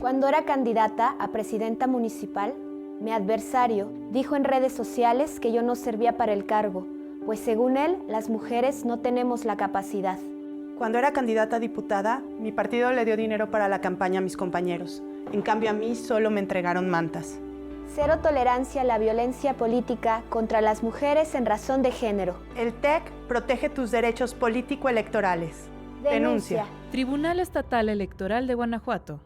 Cuando era candidata a presidenta municipal, mi adversario dijo en redes sociales que yo no servía para el cargo, pues según él, las mujeres no tenemos la capacidad. Cuando era candidata a diputada, mi partido le dio dinero para la campaña a mis compañeros. En cambio, a mí solo me entregaron mantas. Cero tolerancia a la violencia política contra las mujeres en razón de género. El TEC protege tus derechos político-electorales. Denuncia. Tribunal Estatal Electoral de Guanajuato.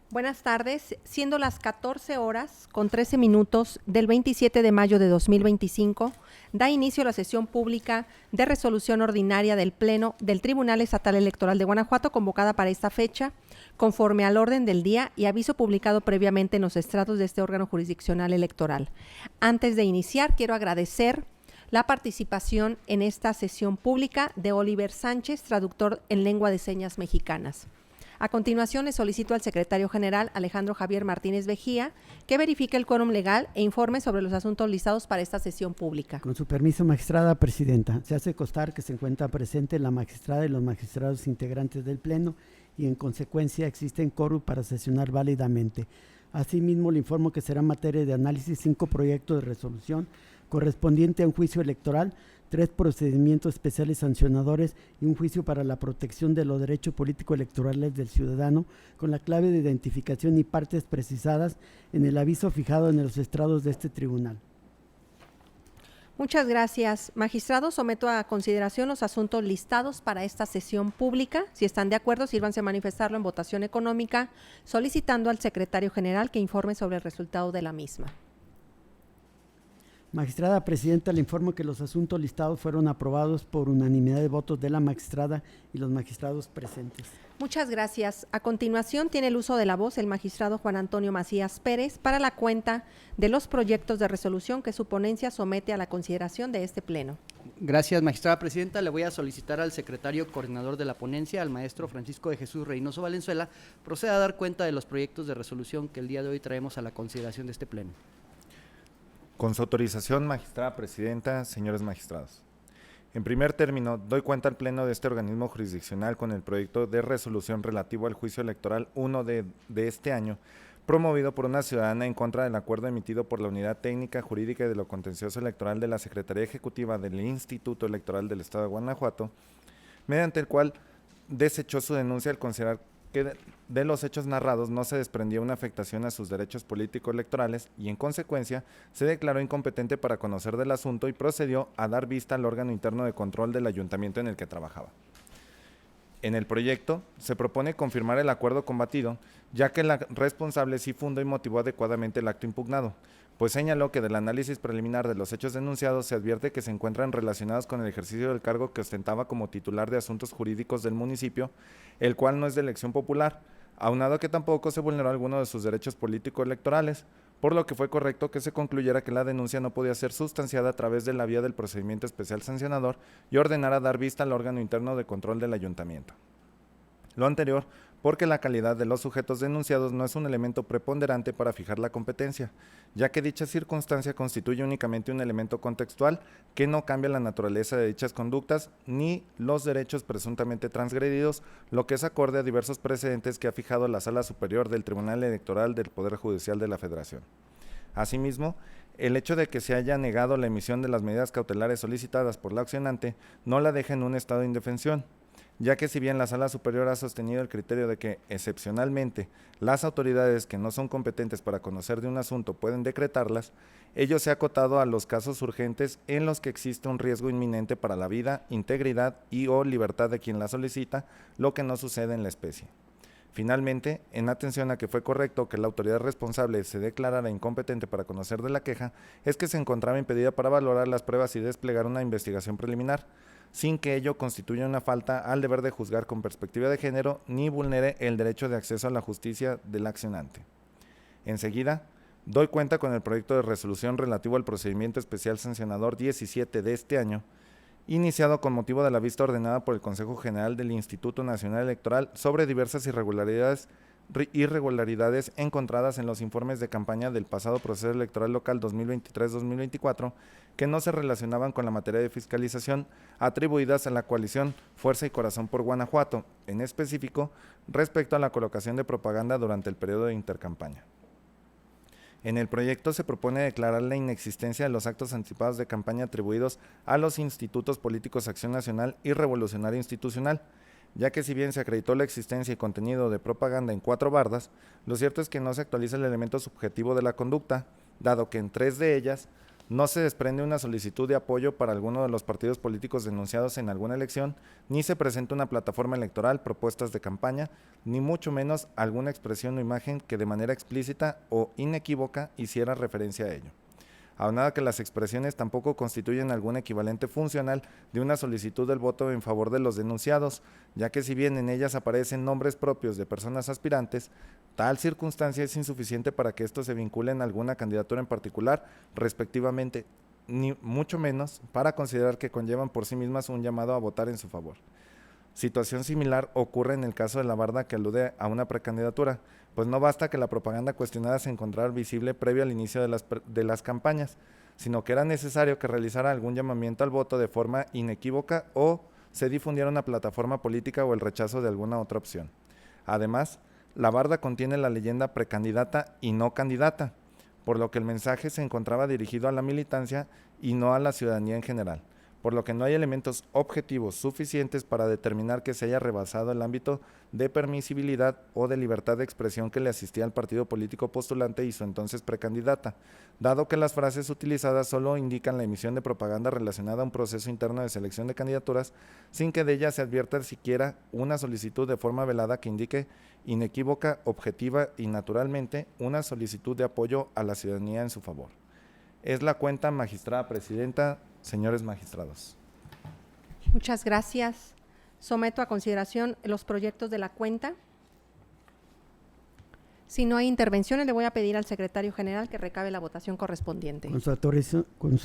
Buenas tardes, siendo las 14 horas con 13 minutos del 27 de mayo de 2025, da inicio la sesión pública de resolución ordinaria del Pleno del Tribunal Estatal Electoral de Guanajuato, convocada para esta fecha, conforme al orden del día y aviso publicado previamente en los estrados de este órgano jurisdiccional electoral. Antes de iniciar, quiero agradecer la participación en esta sesión pública de Oliver Sánchez, traductor en lengua de señas mexicanas. A continuación, le solicito al secretario general Alejandro Javier Martínez Vejía que verifique el quórum legal e informe sobre los asuntos listados para esta sesión pública. Con su permiso, magistrada presidenta, se hace constar que se encuentra presente la magistrada y los magistrados integrantes del Pleno y en consecuencia existen quórum para sesionar válidamente. Asimismo, le informo que será materia de análisis 5 proyectos de resolución correspondiente a un juicio electoral, 3 procedimientos especiales sancionadores y un juicio para la protección de los derechos político-electorales del ciudadano, con la clave de identificación y partes precisadas en el aviso fijado en los estrados de este tribunal. Muchas gracias. Magistrado, someto a consideración los asuntos listados para esta sesión pública. Si están de acuerdo, sírvanse a manifestarlo en votación económica, solicitando al secretario general que informe sobre el resultado de la misma. Magistrada presidenta, le informo que los asuntos listados fueron aprobados por unanimidad de votos de la magistrada y los magistrados presentes. Muchas gracias. A continuación tiene el uso de la voz el magistrado Juan Antonio Macías Pérez para la cuenta de los proyectos de resolución que su ponencia somete a la consideración de este Pleno. Gracias, magistrada presidenta. Le voy a solicitar al secretario coordinador de la ponencia, al maestro Francisco de Jesús Reynoso Valenzuela, proceda a dar cuenta de los proyectos de resolución que el día de hoy traemos a la consideración de este Pleno. Con su autorización, magistrada presidenta, señores magistrados. En primer término, doy cuenta al Pleno de este organismo jurisdiccional con el proyecto de resolución relativo al juicio electoral 1 de este año, promovido por una ciudadana en contra del acuerdo emitido por la Unidad Técnica Jurídica y de lo Contencioso Electoral de la Secretaría Ejecutiva del Instituto Electoral del Estado de Guanajuato, mediante el cual desechó su denuncia al considerar que de los hechos narrados no se desprendía una afectación a sus derechos político-electorales y, en consecuencia, se declaró incompetente para conocer del asunto y procedió a dar vista al órgano interno de control del ayuntamiento en el que trabajaba. En el proyecto se propone confirmar el acuerdo combatido, ya que la responsable sí fundó y motivó adecuadamente el acto impugnado, pues señaló que del análisis preliminar de los hechos denunciados se advierte que se encuentran relacionados con el ejercicio del cargo que ostentaba como titular de asuntos jurídicos del municipio, el cual no es de elección popular, aunado que tampoco se vulneró alguno de sus derechos político-electorales, por lo que fue correcto que se concluyera que la denuncia no podía ser sustanciada a través de la vía del procedimiento especial sancionador y ordenara dar vista al órgano interno de control del ayuntamiento. Lo anterior, porque la calidad de los sujetos denunciados no es un elemento preponderante para fijar la competencia, ya que dicha circunstancia constituye únicamente un elemento contextual que no cambia la naturaleza de dichas conductas ni los derechos presuntamente transgredidos, lo que es acorde a diversos precedentes que ha fijado la Sala Superior del Tribunal Electoral del Poder Judicial de la Federación. Asimismo, el hecho de que se haya negado la emisión de las medidas cautelares solicitadas por la accionante no la deja en un estado de indefensión, ya que si bien la Sala Superior ha sostenido el criterio de que, excepcionalmente, las autoridades que no son competentes para conocer de un asunto pueden decretarlas, ello se ha acotado a los casos urgentes en los que existe un riesgo inminente para la vida, integridad y o libertad de quien la solicita, lo que no sucede en la especie. Finalmente, en atención a que fue correcto que la autoridad responsable se declarara incompetente para conocer de la queja, es que se encontraba impedida para valorar las pruebas y desplegar una investigación preliminar, sin que ello constituya una falta al deber de juzgar con perspectiva de género ni vulnere el derecho de acceso a la justicia del accionante. Enseguida, doy cuenta con el proyecto de resolución relativo al procedimiento especial sancionador 17 de este año, iniciado con motivo de la vista ordenada por el Consejo General del Instituto Nacional Electoral sobre diversas irregularidades encontradas en los informes de campaña del pasado proceso electoral local 2023-2024 que no se relacionaban con la materia de fiscalización atribuidas a la coalición Fuerza y Corazón por Guanajuato, en específico respecto a la colocación de propaganda durante el periodo de intercampaña. En el proyecto se propone declarar la inexistencia de los actos anticipados de campaña atribuidos a los institutos políticos Acción Nacional y Revolucionario Institucional, ya que si bien se acreditó la existencia y contenido de propaganda en 4 bardas, lo cierto es que no se actualiza el elemento subjetivo de la conducta, dado que en 3 de ellas no se desprende una solicitud de apoyo para alguno de los partidos políticos denunciados en alguna elección, ni se presenta una plataforma electoral, propuestas de campaña, ni mucho menos alguna expresión o imagen que de manera explícita o inequívoca hiciera referencia a ello. Aunado a que las expresiones tampoco constituyen algún equivalente funcional de una solicitud del voto en favor de los denunciados, ya que si bien en ellas aparecen nombres propios de personas aspirantes, tal circunstancia es insuficiente para que estos se vinculen a alguna candidatura en particular, respectivamente, ni mucho menos para considerar que conllevan por sí mismas un llamado a votar en su favor. Situación similar ocurre en el caso de la barda que alude a una precandidatura, pues no basta que la propaganda cuestionada se encontrara visible previo al inicio de las campañas, sino que era necesario que realizara algún llamamiento al voto de forma inequívoca o se difundiera una plataforma política o el rechazo de alguna otra opción. Además, la barda contiene la leyenda precandidata y no candidata, por lo que el mensaje se encontraba dirigido a la militancia y no a la ciudadanía en general, por lo que no hay elementos objetivos suficientes para determinar que se haya rebasado el ámbito de permisibilidad o de libertad de expresión que le asistía al partido político postulante y su entonces precandidata, dado que las frases utilizadas solo indican la emisión de propaganda relacionada a un proceso interno de selección de candidaturas, sin que de ella se advierta siquiera una solicitud de forma velada que indique inequívoca, objetiva y naturalmente una solicitud de apoyo a la ciudadanía en su favor. Es la cuenta, magistrada presidenta. Señores magistrados. Muchas gracias. Someto a consideración los proyectos de la cuenta. Si no hay intervenciones, le voy a pedir al secretario general que recabe la votación correspondiente. Con su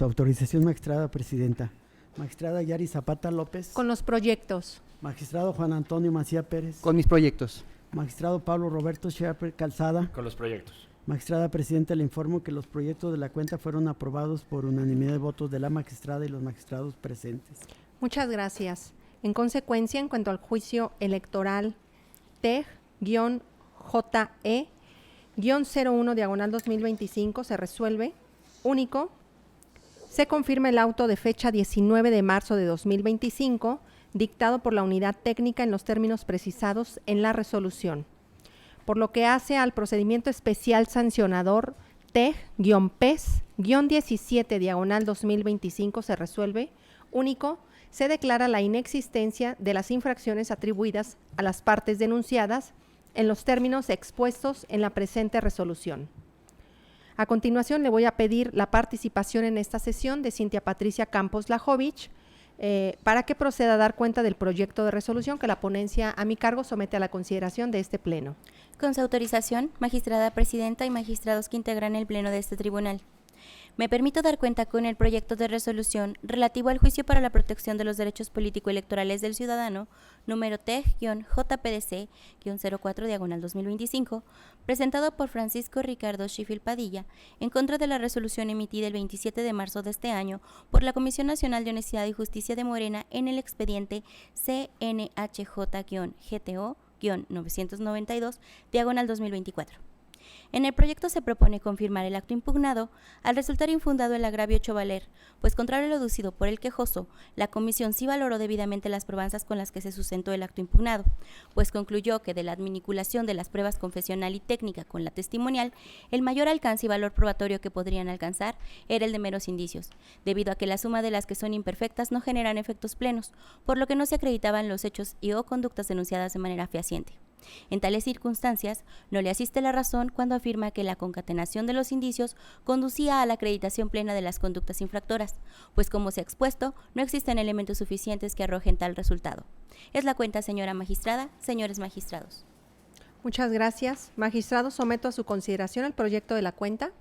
autorización, magistrada presidenta. Magistrada Yari Zapata López. Con los proyectos. Magistrado Juan Antonio Macía Pérez. Con mis proyectos. Magistrado Pablo Roberto Schiapper Calzada. Con los proyectos. Magistrada presidenta, le informo que los proyectos de la cuenta fueron aprobados por unanimidad de votos de la magistrada y los magistrados presentes. Muchas gracias. En consecuencia, en cuanto al juicio electoral TEG-JE-01/2025 se resuelve. Único. Se confirma el auto de fecha 19 de marzo de 2025, dictado por la unidad técnica en los términos precisados en la resolución. Por lo que hace al procedimiento especial sancionador TEG-PES-17/2025 se resuelve. Único, se declara la inexistencia de las infracciones atribuidas a las partes denunciadas en los términos expuestos en la presente resolución. A continuación, le voy a pedir la participación en esta sesión de Cintia Patricia Campos Lajovich para que proceda a dar cuenta del proyecto de resolución que la ponencia a mi cargo somete a la consideración de este Pleno. Con su autorización, magistrada presidenta y magistrados que integran el Pleno de este tribunal. Me permito dar cuenta con el proyecto de resolución relativo al juicio para la protección de los derechos político-electorales del ciudadano, número TEG-JPDC-04/2025, presentado por Francisco Ricardo Sheffield Padilla, en contra de la resolución emitida el 27 de marzo de este año por la Comisión Nacional de Honestidad y Justicia de Morena en el expediente CNHJ-GTO-992/2024. En el proyecto se propone confirmar el acto impugnado al resultar infundado el agravio hecho valer, pues contrario a lo deducido por el quejoso, la comisión sí valoró debidamente las probanzas con las que se sustentó el acto impugnado, pues concluyó que de la adminiculación de las pruebas confesional y técnica con la testimonial, el mayor alcance y valor probatorio que podrían alcanzar era el de meros indicios, debido a que la suma de las que son imperfectas no generan efectos plenos, por lo que no se acreditaban los hechos y o conductas denunciadas de manera fehaciente. En tales circunstancias, no le asiste la razón cuando afirma que la concatenación de los indicios conducía a la acreditación plena de las conductas infractoras, pues como se ha expuesto, no existen elementos suficientes que arrojen tal resultado. Es la cuenta, señora magistrada, señores magistrados. Muchas gracias. Magistrado, someto a su consideración el proyecto de la cuenta.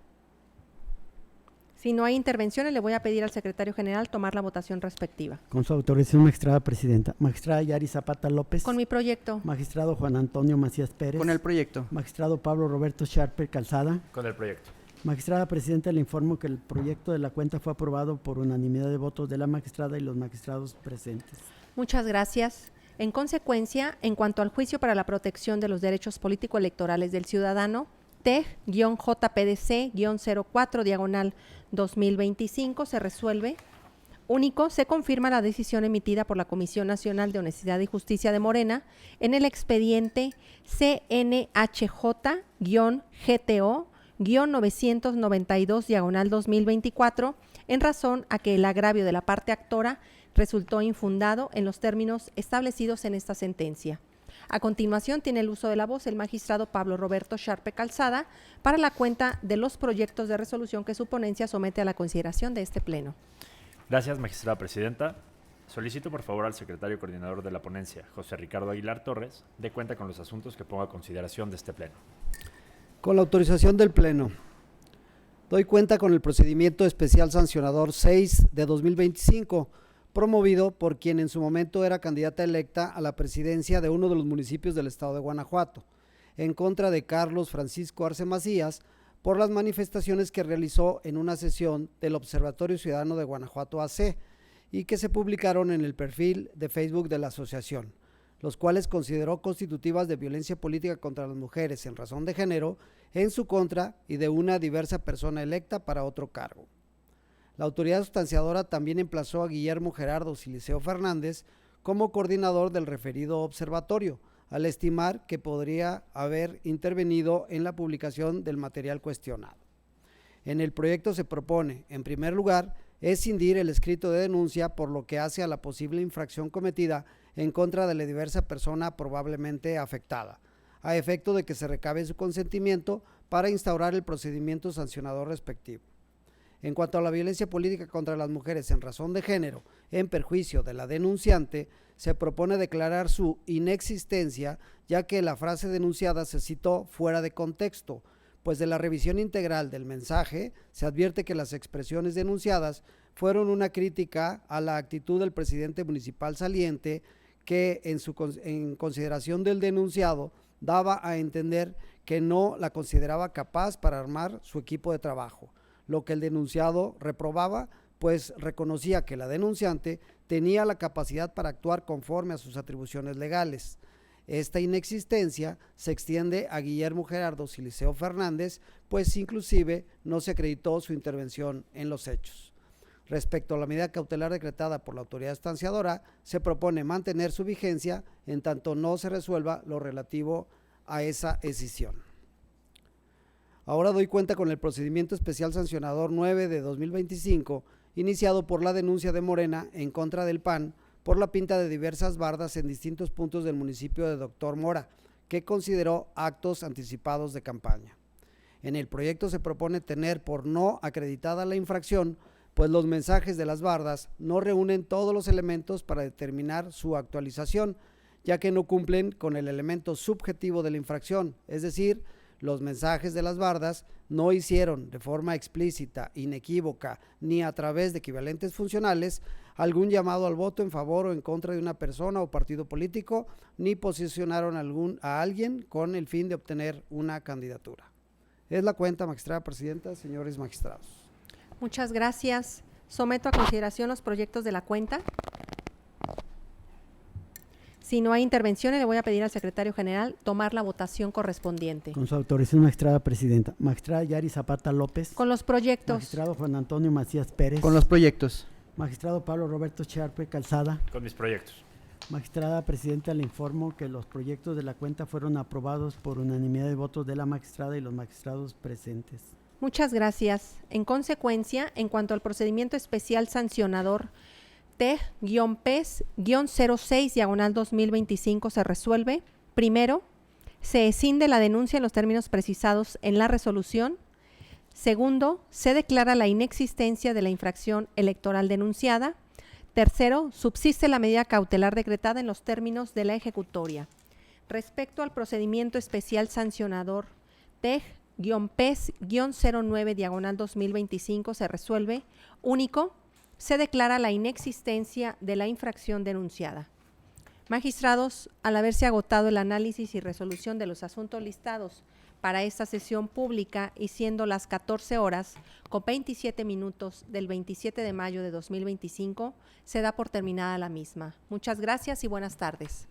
Si no hay intervenciones, le voy a pedir al secretario general tomar la votación respectiva. Con su autorización, magistrada presidenta. Magistrada Yari Zapata López. Con mi proyecto. Magistrado Juan Antonio Macías Pérez. Con el proyecto. Magistrado Pablo Roberto Sharper Calzada. Con el proyecto. Magistrada presidenta, le informo que el proyecto de la cuenta fue aprobado por unanimidad de votos de la magistrada y los magistrados presentes. Muchas gracias. En consecuencia, en cuanto al juicio para la protección de los derechos político-electorales del ciudadano, TEG-JPDC-04/2025 se resuelve. Único, se confirma la decisión emitida por la Comisión Nacional de Honestidad y Justicia de Morena en el expediente CNHJ-GTO-992/2024 en razón a que el agravio de la parte actora resultó infundado en los términos establecidos en esta sentencia. A continuación, tiene el uso de la voz el magistrado Pablo Roberto Sharpe Calzada para la cuenta de los proyectos de resolución que su ponencia somete a la consideración de este Pleno. Gracias, magistrada presidenta. Solicito por favor al secretario coordinador de la ponencia, José Ricardo Aguilar Torres, dé cuenta con los asuntos que ponga a consideración de este Pleno. Con la autorización del Pleno, doy cuenta con el procedimiento especial sancionador 6 de 2025, promovido por quien en su momento era candidata electa a la presidencia de uno de los municipios del estado de Guanajuato, en contra de Carlos Francisco Arce Macías, por las manifestaciones que realizó en una sesión del Observatorio Ciudadano de Guanajuato AC y que se publicaron en el perfil de Facebook de la asociación, los cuales consideró constitutivas de violencia política contra las mujeres en razón de género en su contra y de una diversa persona electa para otro cargo. La autoridad sustanciadora también emplazó a Guillermo Gerardo Siliceo Fernández como coordinador del referido observatorio, al estimar que podría haber intervenido en la publicación del material cuestionado. En el proyecto se propone, en primer lugar, escindir el escrito de denuncia por lo que hace a la posible infracción cometida en contra de la diversa persona probablemente afectada, a efecto de que se recabe su consentimiento para instaurar el procedimiento sancionador respectivo. En cuanto a la violencia política contra las mujeres en razón de género, en perjuicio de la denunciante, se propone declarar su inexistencia, ya que la frase denunciada se citó fuera de contexto, pues de la revisión integral del mensaje se advierte que las expresiones denunciadas fueron una crítica a la actitud del presidente municipal saliente, que en consideración del denunciado daba a entender que no la consideraba capaz para armar su equipo de trabajo, lo que el denunciado reprobaba, pues reconocía que la denunciante tenía la capacidad para actuar conforme a sus atribuciones legales. Esta inexistencia se extiende a Guillermo Gerardo Siliceo Fernández, pues inclusive no se acreditó su intervención en los hechos. Respecto a la medida cautelar decretada por la autoridad estanciadora, se propone mantener su vigencia en tanto no se resuelva lo relativo a esa escisión. Ahora doy cuenta con el procedimiento especial sancionador 9 de 2025, iniciado por la denuncia de Morena en contra del PAN por la pinta de diversas bardas en distintos puntos del municipio de Doctor Mora, que consideró actos anticipados de campaña. En el proyecto se propone tener por no acreditada la infracción, pues los mensajes de las bardas no reúnen todos los elementos para determinar su actualización, ya que no cumplen con el elemento subjetivo de la infracción, es decir, los mensajes de las bardas no hicieron de forma explícita, inequívoca, ni a través de equivalentes funcionales algún llamado al voto en favor o en contra de una persona o partido político, ni posicionaron a alguien con el fin de obtener una candidatura. Es la cuenta, magistrada presidenta, señores magistrados. Muchas gracias. Someto a consideración los proyectos de la cuenta. Si no hay intervenciones, le voy a pedir al secretario general tomar la votación correspondiente. Con su autorización, magistrada presidenta. Magistrada Yari Zapata López. Con los proyectos. Magistrado Juan Antonio Macías Pérez. Con los proyectos. Magistrado Pablo Roberto Charpe Calzada. Con mis proyectos. Magistrada presidenta, le informo que los proyectos de la cuenta fueron aprobados por unanimidad de votos de la magistrada y los magistrados presentes. Muchas gracias. En consecuencia, en cuanto al procedimiento especial sancionador T-PES-06/2025 se resuelve. Primero, se escinde la denuncia en los términos precisados en la resolución. Segundo, se declara la inexistencia de la infracción electoral denunciada. Tercero, subsiste la medida cautelar decretada en los términos de la ejecutoria. Respecto al procedimiento especial sancionador TEG-PES-09/2025 se resuelve. Único, se declara la inexistencia de la infracción denunciada. Magistrados, al haberse agotado el análisis y resolución de los asuntos listados para esta sesión pública y siendo las 14 horas con 27 minutos del 27 de mayo de 2025, se da por terminada la misma. Muchas gracias y buenas tardes.